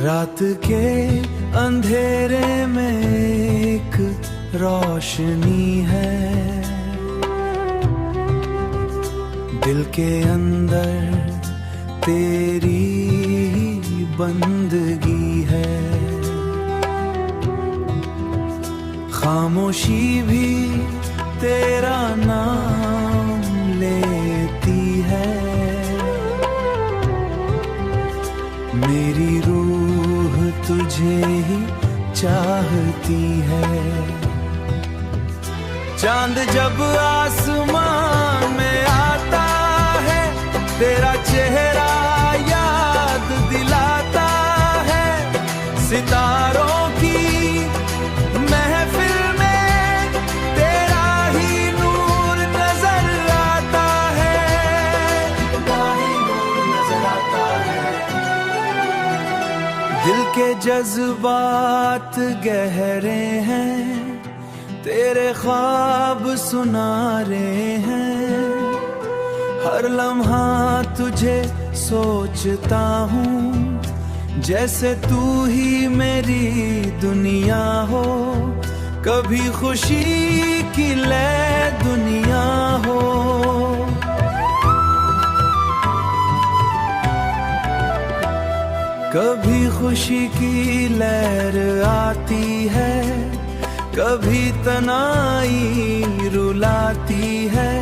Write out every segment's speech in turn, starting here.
रात के अंधेरे में एक रोशनी है, दिल के अंदर तेरी बंदगी है। खामोशी भी तेरा नाम लेती है, मेरी रूह तुझे ही चाहती है। चांद जब आसमान में आता है, तेरा चेहरा याद दिलाता है। सितारों की महफिल में तेरा ही नूर नजर आता है, तेरा ही नूर नजर आता है। दिल के जज्बात गहरे हैं, तेरे ख्वाब सुना रहे हैं। हर लम्हा तुझे सोचता हूँ, जैसे तू ही मेरी दुनिया हो। कभी खुशी की लय दुनिया हो, कभी खुशी की लहर आती है, कभी तनाई रुलाती है।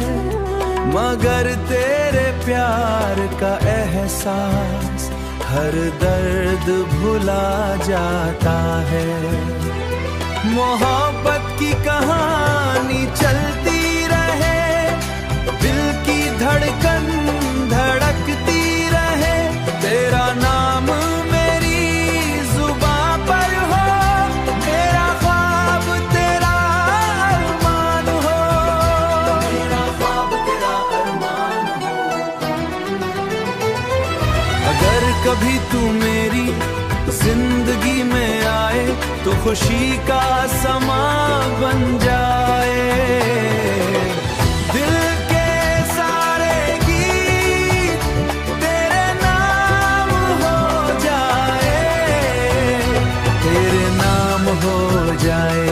मगर तेरे प्यार का एहसास हर दर्द भुला जाता है। मोहब्बत की कहानी चलती रहे, दिल की धड़कन धड़कती रहे। तेरा नाम कभी तू मेरी जिंदगी में आए, तो खुशी का समा बन जाए। दिल के सारे गीत तेरे नाम हो जाए, तेरे नाम हो जाए।